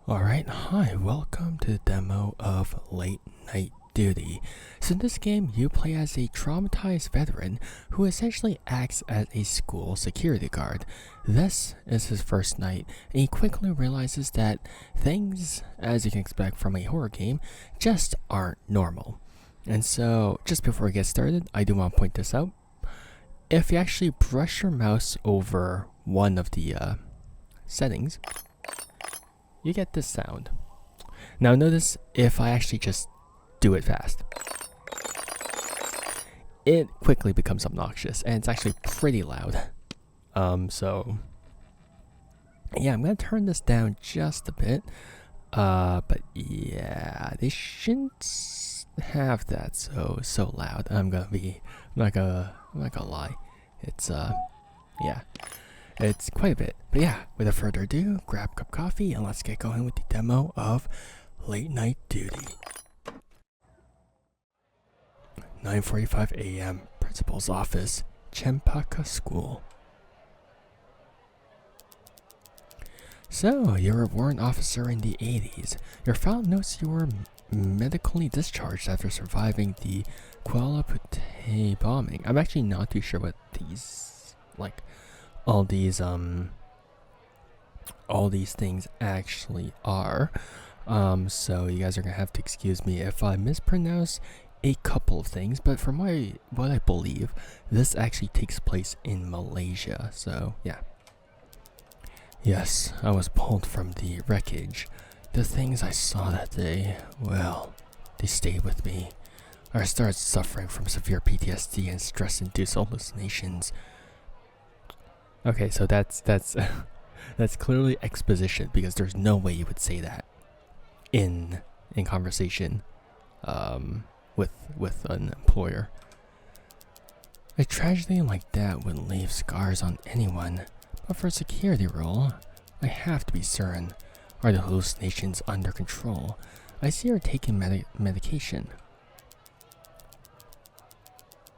Alright, hi, welcome to the demo of Late Night Duty. So in this game, you play as a traumatized veteran who essentially acts as a school security guard. This is his first night, and he quickly realizes that things, as you can expect from a horror game, just aren't normal. And so, just before we get started, I do want to point this out. If you actually brush your mouse over one of the settings, you get this sound. Now notice if I actually just do it fast, it quickly becomes obnoxious, and it's actually pretty loud. So yeah, I'm gonna turn this down just a bit. But yeah, they shouldn't have that so loud. I'm not gonna lie. It's yeah. It's quite a bit. But yeah, without further ado, grab a cup of coffee and let's get going with the demo of Late Night Duty. 9:45 a.m. Principal's office, Chempaka School. So, you're a warrant officer in the 80s. Your file notes you were medically discharged after surviving the Kuala Puteh bombing. I'm actually not too sure what these, all these things actually are. So you guys are gonna have to excuse me if I mispronounce a couple of things, but from what I believe, this actually takes place in Malaysia. So yeah. Yes, I was pulled from the wreckage. The things I saw that day, well, they stayed with me. I started suffering from severe PTSD and stress-induced hallucinations. Okay, so that's that's clearly exposition, because there's no way you would say that in conversation with an employer. A tragedy like that would leave scars on anyone, but for a security role, I have to be certain. Are the hallucinations under control? I see you're taking medication.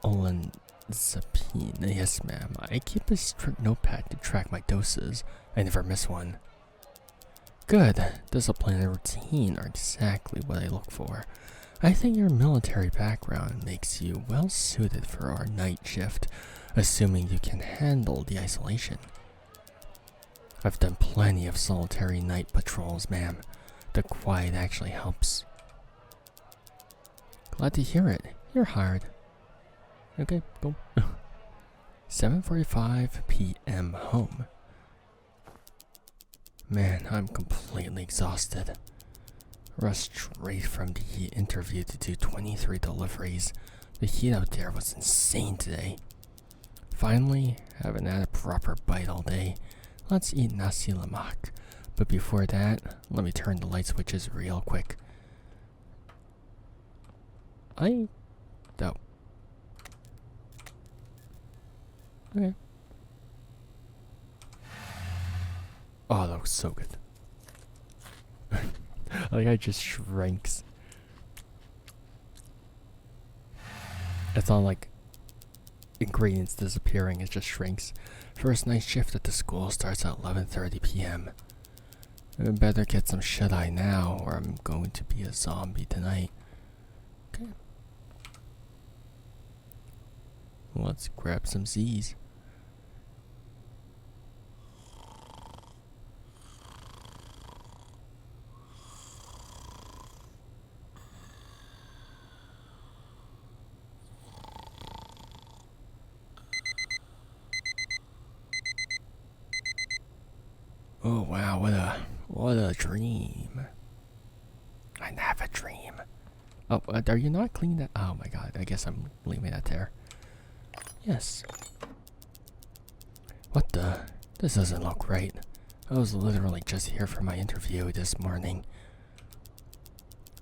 Olanzapine, yes ma'am. I keep a strict notepad to track my doses. I never miss one. Good. Discipline and routine are exactly what I look for. I think your military background makes you well suited for our night shift, assuming you can handle the isolation. I've done plenty of solitary night patrols, ma'am. The quiet actually helps. Glad to hear it. You're hired. Okay, go. 7:45 p.m. home. Man, I'm completely exhausted. Rushed straight from the interview to do 23 deliveries. The heat out there was insane today. Finally, haven't had a proper bite all day. Let's eat nasi lemak. But before that, let me turn the light switches real quick. Oh. Okay. Oh, that looks so good. Like, I just shrinks. It's not like ingredients disappearing, it just shrinks. First night shift at the school starts at 11:30 p.m. I better get some shut-eye now, or I'm going to be a zombie tonight. Okay. Let's grab some Z's. Oh wow, what a dream. I have a dream. Oh, are you not cleaning that? Oh my god, I guess I'm leaving that there. Yes. What the? This doesn't look right. I was literally just here for my interview this morning.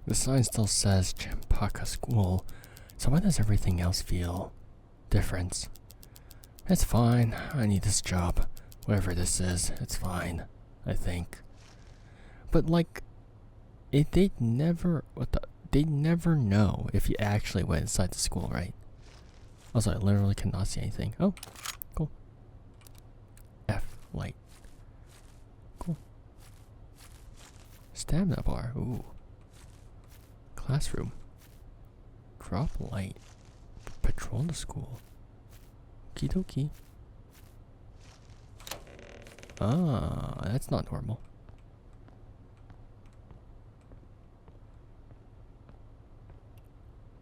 The sign still says Chempaka School, so why does everything else feel different? It's fine, I need this job. Whatever this is, it's fine, I think. But like, they'd never know if you actually went inside the school, right? Also, I literally cannot see anything. Oh, cool. F light. Cool. Stamina bar. Ooh. Classroom. Drop light. Patrol the school. Okie dokie. Ah, that's not normal.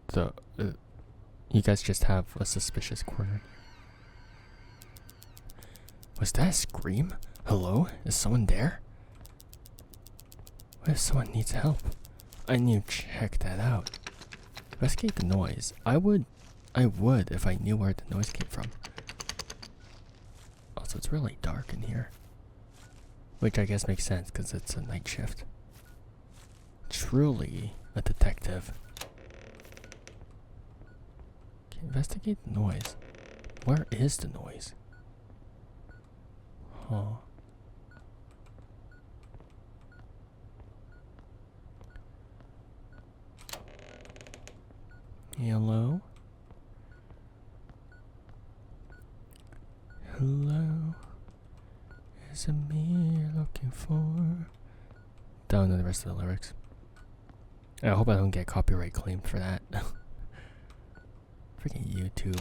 So, you guys just have a suspicious corner. Was that a scream? Hello? Is someone there? What if someone needs help? I need to check that out. Investigate the noise. I would if I knew where the noise came from. Also, it's really dark in here. Which I guess makes sense because it's a night shift. Truly a detective. Okay, investigate the noise. Where is the noise? Huh. Hello? Hello? Is it me you're looking for? Don't know the rest of the lyrics. I hope I don't get copyright claimed for that. Freaking YouTube.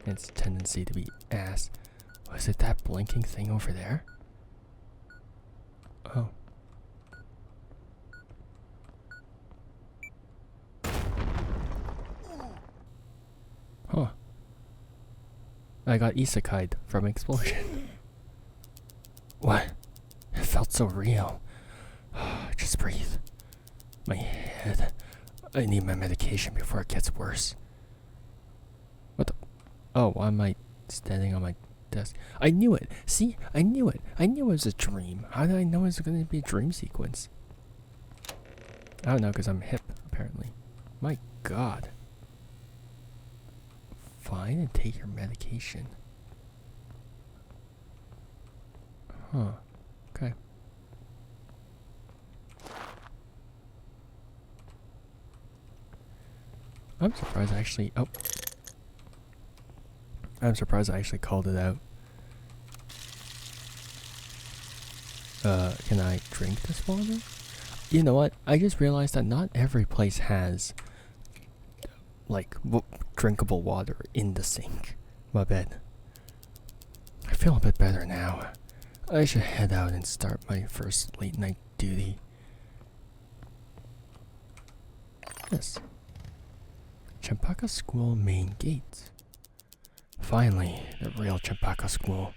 Its tendency to be ass. Was it that blinking thing over there? Oh. Huh. I got isekai'd from an explosion. What? It felt so real. Just breathe. My head. I need my medication before it gets worse. What the? Oh, why am I standing on my desk? I knew it. See? I knew it. I knew it was a dream. How did I know it was going to be a dream sequence? I don't know, because I'm hip, apparently. My god. Fine and take your medication. Huh. Okay. I'm surprised I actually... Oh. I'm surprised I actually called it out. Can I drink this water? You know what? I just realized that not every place has, like, drinkable water in the sink. My bad. I feel a bit better now. I should head out and start my first late night duty. Yes. Champaka School main gate. Finally, the real Champaka School.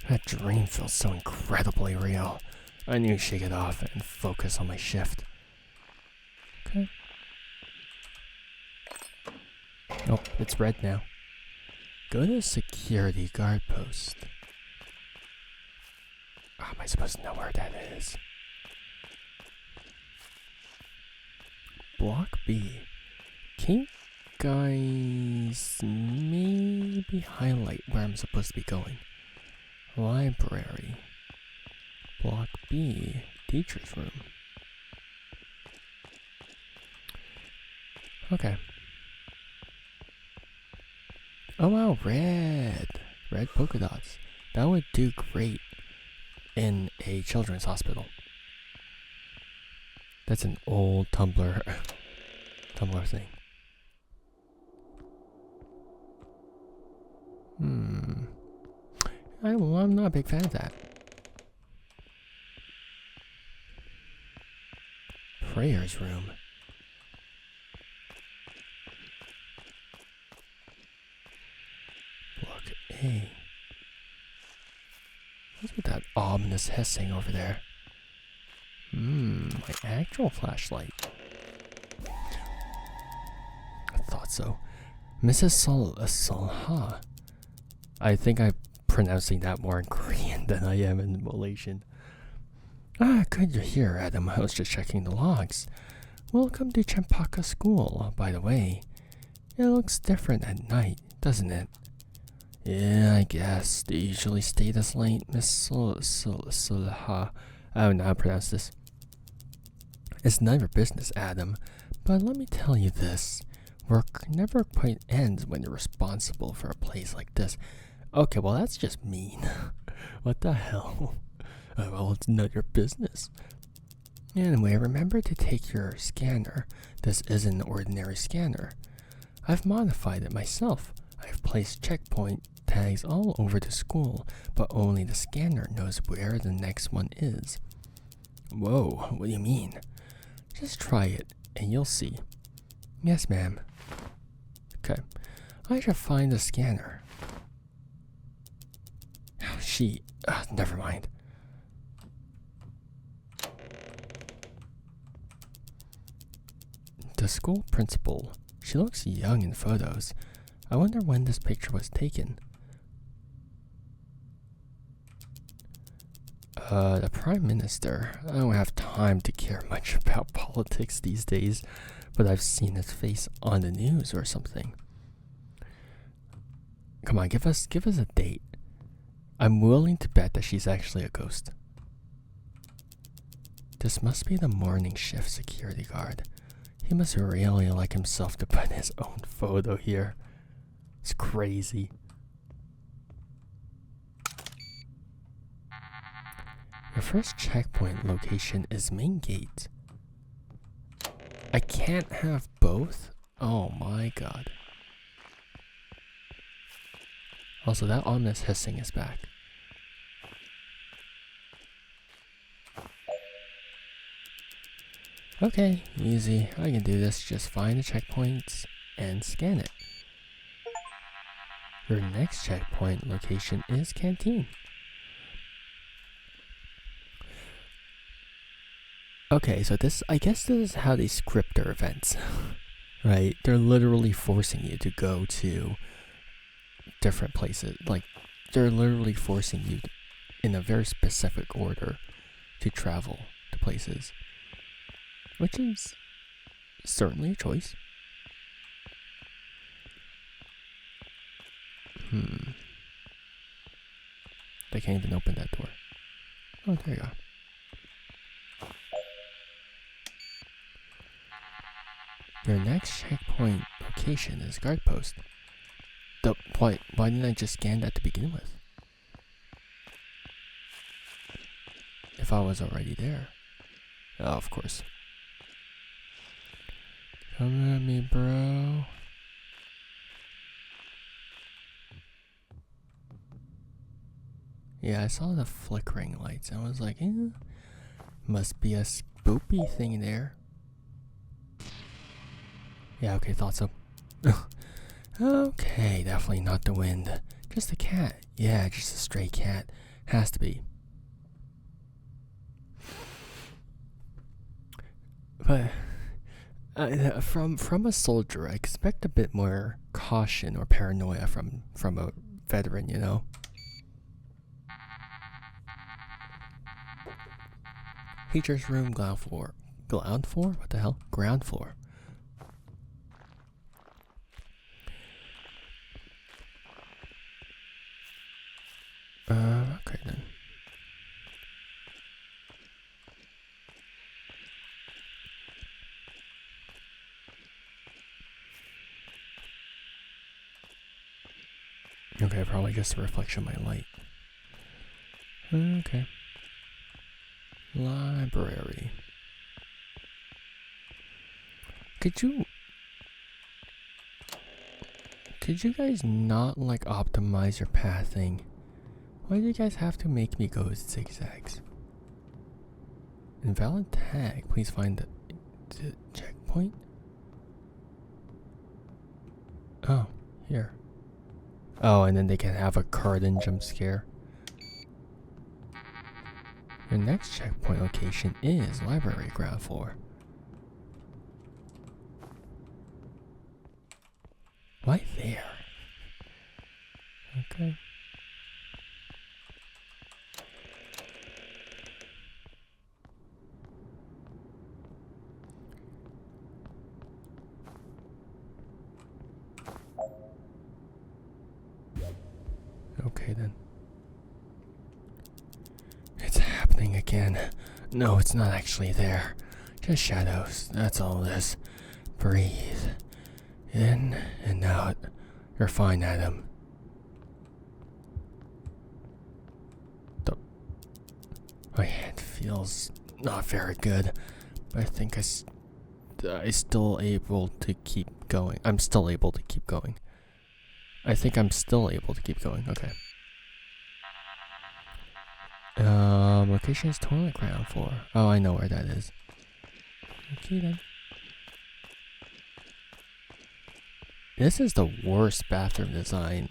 That dream feels so incredibly real. I need to shake it off and focus on my shift. Okay. Oh, it's red now. Go to security guard post. How am I supposed to know where that is? Block B. Can you guys maybe highlight where I'm supposed to be going? Library. Block B. Teacher's room. Okay. Oh wow, red. Red polka dots. That would do great in a children's hospital. That's an old Tumblr thing. I'm not a big fan of that. Prayers room. Block A. What's with that ominous hissing over there? My actual flashlight. I thought so. Mrs. Salha. I think I'm pronouncing that more in Korean than I am in Malaysian. Good you're here, Adam. I was just checking the logs. Welcome to Champaka School, by the way. It looks different at night, doesn't it? Yeah, I guess. They usually stay this late, Miss Salha. I don't know how to pronounce this. It's none of your business, Adam. But let me tell you this. Work never quite ends when you're responsible for a place like this. Okay, well that's just mean. What the hell? Well, it's none of your business. Anyway, remember to take your scanner. This isn't an ordinary scanner. I've modified it myself. I've placed checkpoint tags all over the school, but only the scanner knows where the next one is. Whoa, what do you mean? Just try it, and you'll see. Yes, ma'am. Okay, I should find the scanner. Never mind. The school principal. She looks young in photos. I wonder when this picture was taken. The Prime Minister. I don't have time to care much about politics these days, but I've seen his face on the news or something. Come on, give us a date. I'm willing to bet that she's actually a ghost. This must be the morning shift security guard. He must really like himself to put his own photo here. It's crazy. Your first checkpoint location is main gate. I can't have both? Oh my god. Also, that ominous hissing is back. Okay, easy. I can do this. Just find the checkpoints and scan it. Your next checkpoint location is canteen. Okay, so I guess this is how they script their events, right? They're literally forcing you to go to different places. Like, they're literally forcing you in a very specific order to travel to places, which is certainly a choice. They can't even open that door. Oh, there you go. Your next checkpoint location is guard post. Why didn't I just scan that to begin with? If I was already there. Oh, of course. Come at me, bro. Yeah, I saw the flickering lights. I was like, must be a spoopy thing there. Yeah, okay, thought so. Okay, definitely not the wind. Just a cat. Yeah, just a stray cat. Has to be. But from a soldier, I expect a bit more caution or paranoia from a veteran, you know. Teacher's room, ground floor. Ground floor? What the hell? Ground floor. Okay then. Okay, probably just a reflection of my light. Okay. Library. Could you guys not like optimize your pathing? Why do you guys have to make me go zigzags? Invalid tag. Please find the checkpoint. Oh, here. Oh, and then they can have a carden jump scare. Your next checkpoint location is library ground floor. Why there? Okay. Okay then. It's happening again. No, it's not actually there. Just shadows. That's all it is. Breathe. In and out. You're fine, Adam. My head feels not very good. But I think I still able to keep going. I'm still able to keep going. I think I'm still able to keep going. Okay. Location is toilet ground floor. Oh, I know where that is. Okay then. This is the worst bathroom design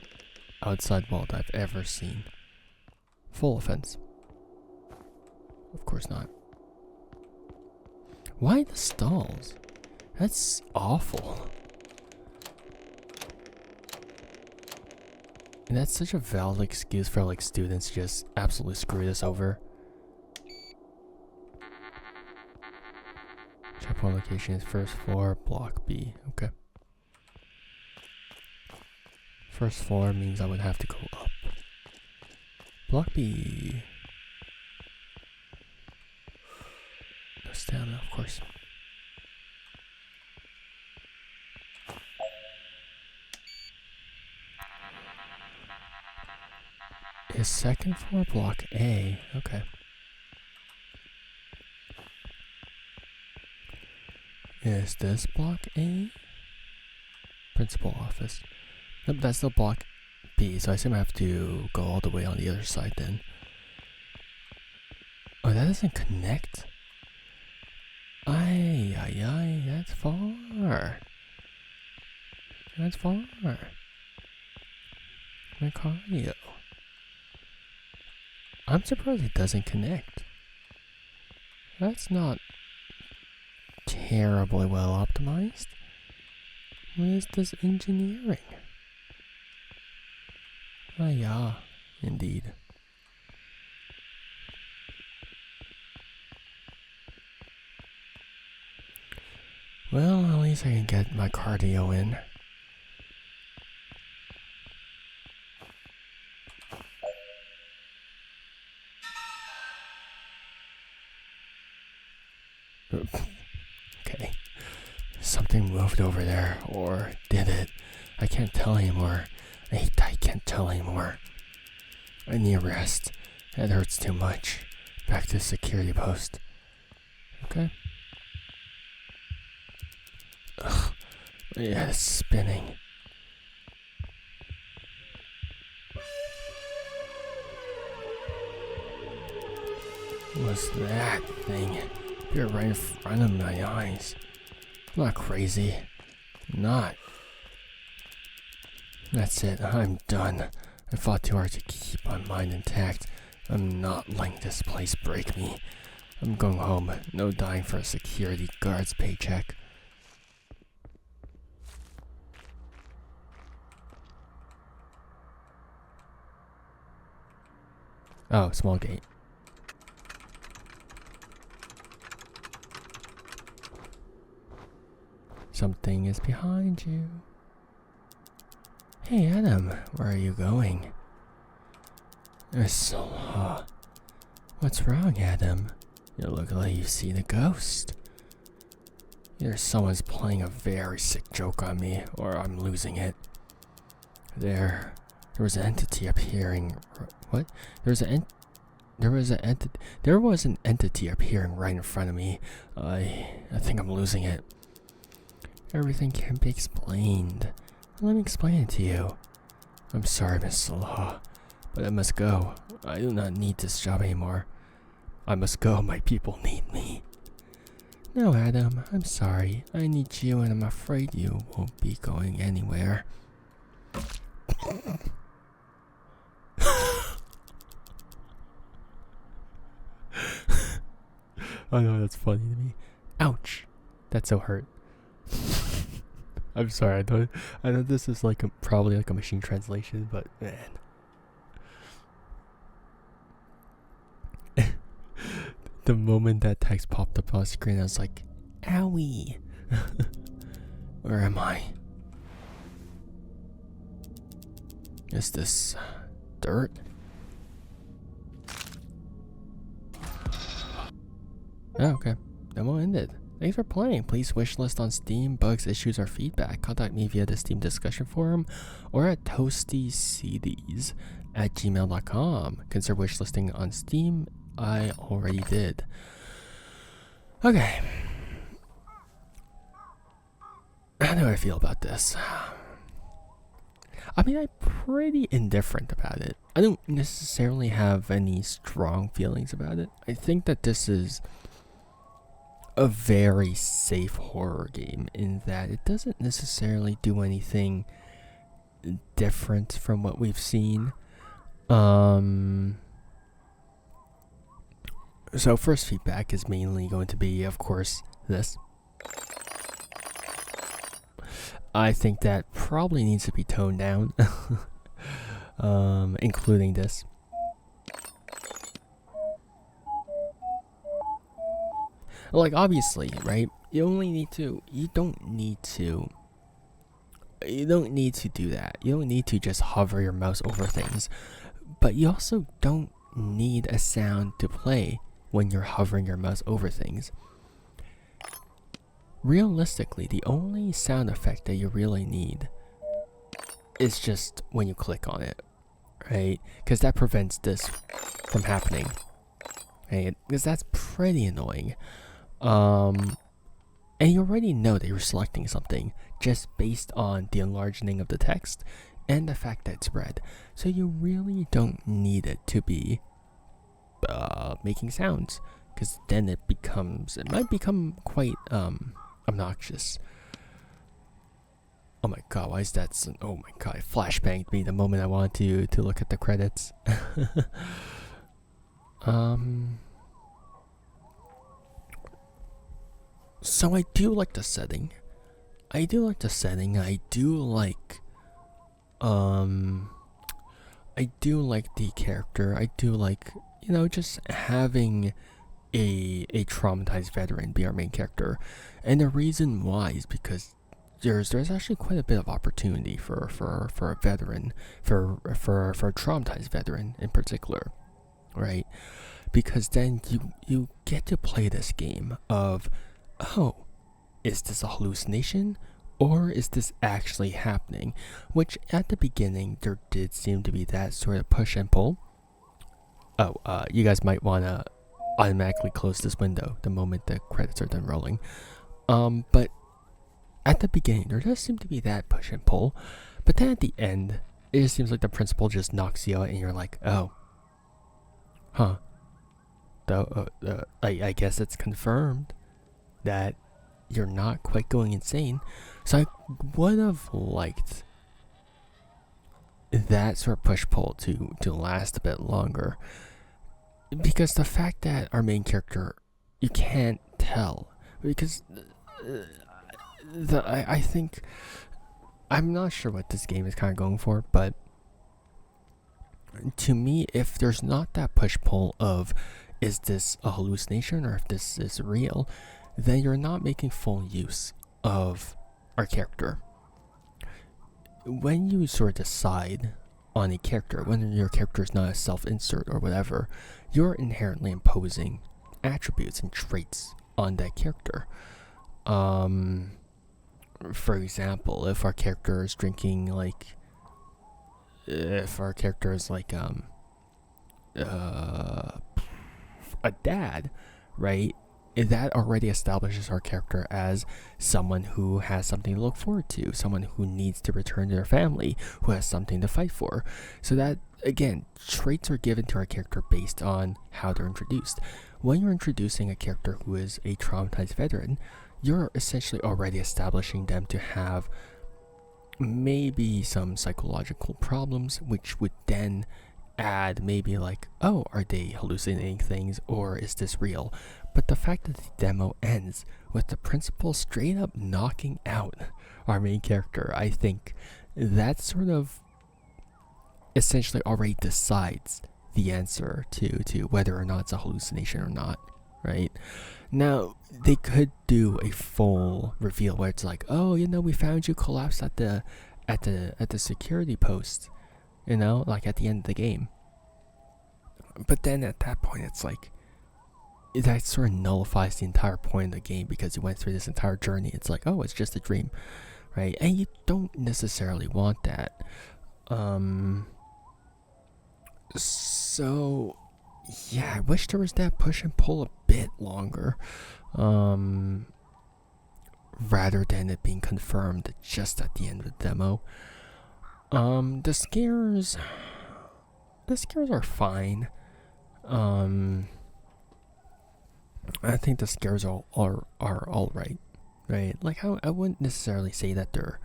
outside world I've ever seen. Full offense. Of course not. Why the stalls? That's awful. And that's such a valid excuse for like students to just absolutely screw this over. Checkpoint location is first floor, block B. Okay. First floor means I would have to go up. Block B. No stamina, of course. Is second floor block A? Okay. Is this block A? Principal office. Nope, that's still block B, so I assume I have to go all the way on the other side then. Oh, that doesn't connect? Ay, that's far. That's far. Macario. I'm surprised it doesn't connect. That's not terribly well optimized. What is this engineering? Ah, yeah, indeed. Well, at least I can get my cardio in. Okay. Something moved over there, or did it? I can't tell anymore. I can't tell anymore. I need rest. That hurts too much. Back to the security post. Okay. Ugh. Yeah, it's spinning. What's that thing? You're right in front of my eyes. I'm not crazy. Not. That's it. I'm done. I fought too hard to keep my mind intact. I'm not letting this place break me. I'm going home. No dying for a security guard's paycheck. Oh, small gate. Something is behind you. Hey Adam, where are you going? What's wrong, Adam? You look like you've seen a ghost. Either someone's playing a very sick joke on me, or I'm losing it. There was an entity appearing. What? There was an entity appearing right in front of me. I think I'm losing it. Everything can be explained. Let me explain it to you. I'm sorry, Miss Salah, but I must go. I do not need this job anymore. I must go. My people need me. No, Adam, I'm sorry. I need you, and I'm afraid you won't be going anywhere. I know that's funny to me. Ouch. That so hurt. I'm sorry. I know this is like probably like a machine translation, but man. The moment that text popped up on the screen, I was like, owie. Where am I? Is this dirt? Oh, okay. Demo ended. Thanks for playing. Please wishlist on Steam, bugs, issues, or feedback. Contact me via the Steam discussion forum or at toastycds@gmail.com. Consider wishlisting on Steam. I already did. Okay. How do I feel about this? I mean, I'm pretty indifferent about it. I don't necessarily have any strong feelings about it. I think that this is a very safe horror game in that it doesn't necessarily do anything different from what we've seen. So first feedback is mainly going to be, of course, this. I think that probably needs to be toned down, including this. Like, obviously, right? You don't need to do that. You don't need to just hover your mouse over things. But you also don't need a sound to play when you're hovering your mouse over things. Realistically, the only sound effect that you really need is just when you click on it, right? Because that prevents this from happening, right? Because that's pretty annoying. And you already know that you're selecting something just based on the enlarging of the text and the fact that it's red. So you really don't need it to be making sounds, because then it might become quite obnoxious. Oh my god, why is that oh my god, it flashbanged me the moment I wanted to look at the credits. So I do like the setting. I do like the character. I do like, just having a traumatized veteran be our main character. And the reason why is because there's actually quite a bit of opportunity for a veteran, for a traumatized veteran in particular, right? Because then you get to play this game of, oh, is this a hallucination or is this actually happening? Which at the beginning there did seem to be that sort of push and pull. Oh, you guys might want to automatically close this window the moment the credits are done rolling. But at the beginning there does seem to be that push and pull, but then at the end it just seems like the principal just knocks you out and you're like, oh, huh. I guess it's confirmed that you're not quite going insane. So I would have liked that sort of push-pull to last a bit longer. Because the fact that our main character, you can't tell. Because I think, I'm not sure what this game is kind of going for, but to me, if there's not that push-pull of, is this a hallucination or if this is real, then you're not making full use of our character. When you sort of decide on a character, when your character is not a self-insert or whatever, you're inherently imposing attributes and traits on that character. For example, if our character is drinking, like, a dad, right? That already establishes our character as someone who has something to look forward to, someone who needs to return to their family, who has something to fight for. So that, again, traits are given to our character based on how they're introduced. When you're introducing a character who is a traumatized veteran, you're essentially already establishing them to have maybe some psychological problems, which would then add maybe like, oh, are they hallucinating things or is this real? But the fact that the demo ends with the principal straight up knocking out our main character, I think that sort of essentially already decides the answer to whether or not it's a hallucination or not, right? Now, they could do a full reveal where it's like, oh, we found you collapsed at the security post, like at the end of the game. But then at that point, it's like, that sort of nullifies the entire point of the game because you went through this entire journey. It's like, oh, it's just a dream, right? And you don't necessarily want that. So, yeah, I wish there was that push and pull a bit longer. rather than it being confirmed just at the end of the demo. The scares are fine. I think the scares are all right, right? Like I wouldn't necessarily say that they're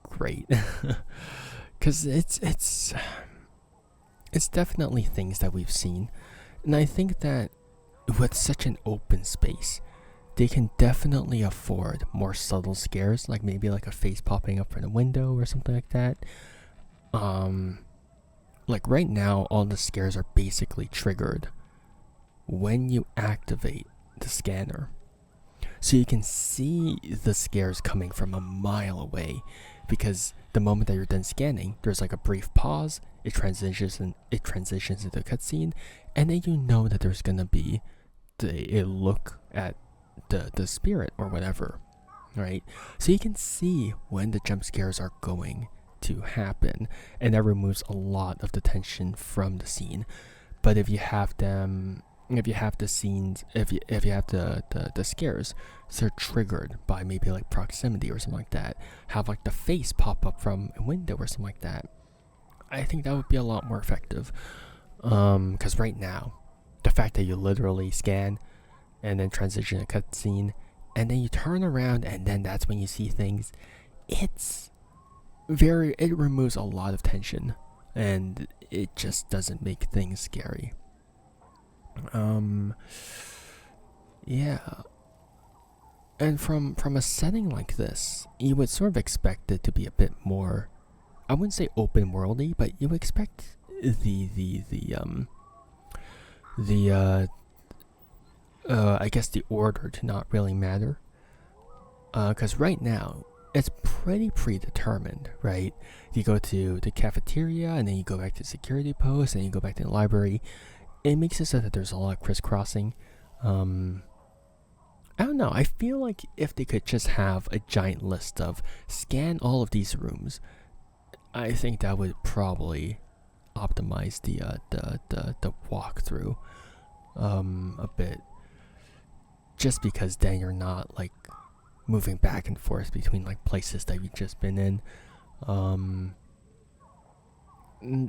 great, because it's definitely things that we've seen, and I think that with such an open space, they can definitely afford more subtle scares, like maybe like a face popping up from the window or something like that. Like right now, all the scares are basically triggered when you activate the scanner. So you can see the scares coming from a mile away, because the moment that you're done scanning, there's like a brief pause, it transitions into a cutscene, and then you know that there's gonna be a look at the spirit or whatever, right? So you can see when the jump scares are going to happen, and that removes a lot of the tension from the scene. But if you have them, if you have the scenes, if you have the scares, so they're triggered by maybe like proximity or something like that, have like the face pop up from a window or something like that, I think that would be a lot more effective. Because right now, the fact that you literally scan and then transition a cutscene, and then you turn around and then that's when you see things, it removes a lot of tension, and it just doesn't make things scary. Yeah. And from a setting like this, you would sort of expect it to be a bit more, I wouldn't say open worldy, but you would expect I guess the order to not really matter. Because right now, it's pretty predetermined, right? You go to the cafeteria, and then you go back to the security post, and you go back to the library. It makes it so that there's a lot of crisscrossing. I don't know. I feel like if they could just have a giant list of scan all of these rooms, I think that would probably optimize the walkthrough a bit. Just because then you're not like moving back and forth between like places that you've just been in.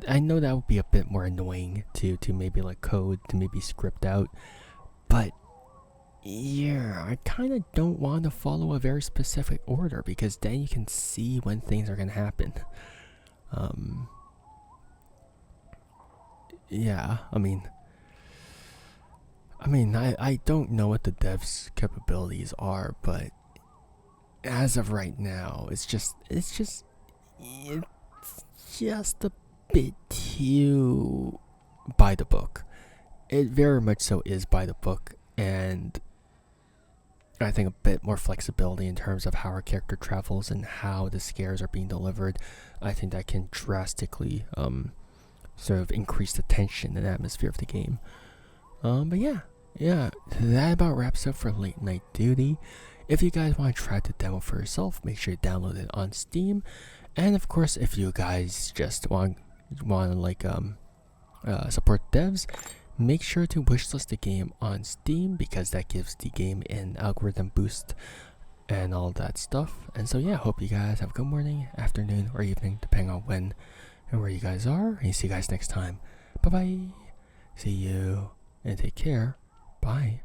I know that would be a bit more annoying to maybe like code, to maybe script out, but yeah, I kind of don't want to follow a very specific order, because then you can see when things are gonna happen. Yeah, I don't know what the devs' capabilities are, but as of right now, it's just a bit too by the book. It very much so is by the book, and I think a bit more flexibility in terms of how our character travels and how the scares are being delivered. I think that can drastically sort of increase the tension and atmosphere of the game. But yeah, that about wraps up for Late Night Duty. If you guys want to try the demo for yourself, make sure you download it on Steam. And of course, if you guys just want to like support devs, make sure to wishlist the game on Steam, because that gives the game an algorithm boost and all that stuff. And so yeah, hope you guys have a good morning, afternoon, or evening, depending on when and where you guys are. And see you guys next time. Bye bye. See you and take care. Bye.